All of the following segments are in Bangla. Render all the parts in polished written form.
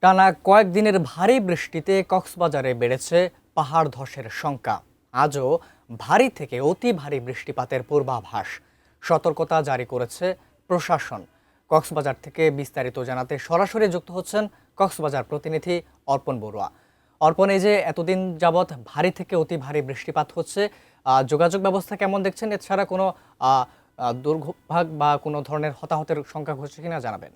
টানা কয়েকদিনের ভারী বৃষ্টিতে কক্সবাজারে বেড়েছে পাহাড় ধসের শঙ্কা। আজও ভারী থেকে অতি ভারী বৃষ্টিপাতের পূর্বাভাস। সতর্কতা জারি করেছে প্রশাসন। কক্সবাজার থেকে বিস্তারিত জানাতে সরাসরি যুক্ত হচ্ছেন কক্সবাজার প্রতিনিধি অর্পণ বড়ুয়া। অর্পণ, এই যে এতদিন যাবৎ ভারী থেকে অতি ভারী বৃষ্টিপাত হচ্ছে, যোগাযোগ ব্যবস্থা কেমন দেখছেন? এছাড়া কোনো দুর্ভোগ বা কোনো ধরনের হতাহতের সংখ্যা ঘটছে কিনা জানাবেন।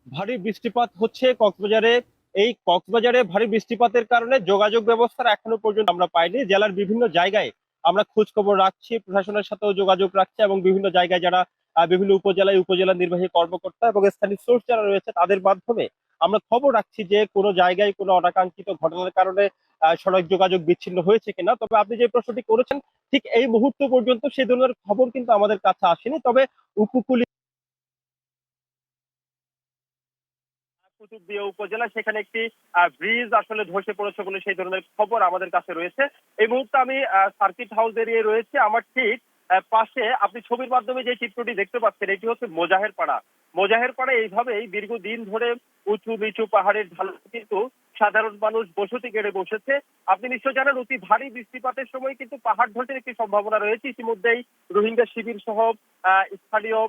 ভারী বৃষ্টিপাত হচ্ছে কক্সবাজারে। এই কক্সবাজারে ভারী বৃষ্টিপাতের কারণে যোগাযোগ ব্যবস্থার এখনো পর্যন্ত আমরা পাইনি। জেলার বিভিন্ন জায়গায় আমরা খোঁজ খবর রাখছি, প্রশাসনের সাথেও যোগাযোগ রাখছি এবং বিভিন্ন জায়গায় যারা বিভিন্ন উপজেলায় উপজেলা নির্বাহী কর্মকর্তা এবং স্থানীয় সোর্স যারা রয়েছে তাদের মাধ্যমে আমরা খবর রাখছি যে কোনো জায়গায় কোনো অনাকাঙ্ক্ষিত ঘটনার কারণে সড়ক যোগাযোগ বিচ্ছিন্ন হয়েছে কিনা। তবে আপনি যে প্রশ্নটি করেছেন, ঠিক এই মুহূর্ত পর্যন্ত সেই ধরনের খবর কিন্তু আমাদের কাছে আসেনি। তবে উপকূলীয় কুতুবদিয়া উপজেলা সেখানে একটি ব্রিজ আসলে ধসে পড়েছে বলে সেই ধরনের খবর আমাদের কাছে রয়েছে। এই মুহূর্তে আমি সার্কিট হাউস এরিয়ায় রয়েছে। আমার ঠিক পাশে আপনি ছবির মাধ্যমে যে চিত্রটি দেখতে পাচ্ছেন এটি হচ্ছে মোজাহের পাড়া। মোজাহের পাড়া এইভাবেই দীর্ঘদিন ধরে উঁচু নিচু পাহাড়ের ঢালে কিন্তু সাধারণ মানুষ বসতি গেড়ে বসেছে। আপনি নিশ্চয় জানেন অতি ভারী বৃষ্টিপাতের সময় কিন্তু পাহাড় ধসের একটি সম্ভাবনা রয়েছে। ইতিমধ্যেই রোহিঙ্গা শিবির সহ স্থানীয়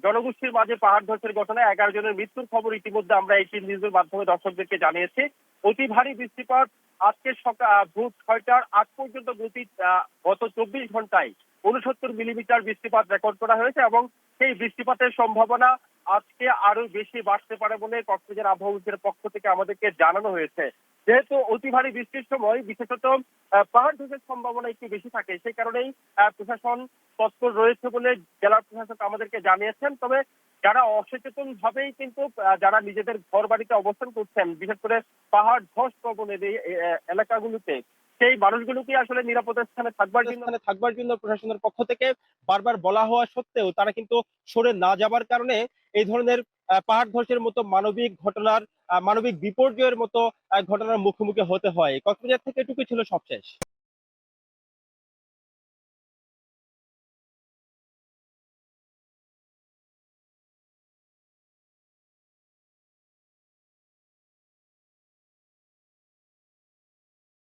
জনগোষ্ঠীর মাঝে পাহাড় ধসের ঘটনায় 11 জনের মৃত্যুর খবর ইতিমধ্যে আমরা এই নিউজের মাধ্যমে দর্শকদেরকে জানিয়েছি। অতি ভারী বৃষ্টিপাত আজকে সকাল ভোর 6টার আগ পর্যন্ত গত 24 ঘন্টায় 69 মিলিমিটার বৃষ্টিপাত রেকর্ড করা হয়েছে এবং সেই বৃষ্টিপাতের সম্ভাবনা আজকে আরো বেশি বাড়তে পারে বলে কক্সবাজার আবহাওয়া অফিসের পক্ষ থেকে আমাদেরকে জানানো হয়েছে। যেহেতু অতি ভারী বৃষ্টির সময় বিশেষত পাহাড় ধসের সম্ভাবনা একটু বেশি থাকে, সেই কারণেই প্রশাসন তৎপর রয়েছে বলে জেলা প্রশাসক আমাদেরকে জানিয়েছেন। তবে যারা অসচেতন ভাবেই কিন্তু যারা নিজেদের ঘর বাড়িতে অবস্থান করছেন, বিশেষ করে পাহাড় ধস প্রবণ এই এলাকাগুলোতে, সেই মানুষগুলোকে আসলে নিরাপদ স্থানে থাকবার জন্য প্রশাসনের পক্ষ থেকে বারবার বলা হওয়া সত্ত্বেও তারা কিন্তু সরে না যাবার কারণে এই ধরনের পাহাড় ধসের মতো মানবিক বিপর্যয়ের মতো ঘটনার মুখোমুখি হতে হয়। কক্সবাজার থেকে এটুকুই ছিল সবশেষ।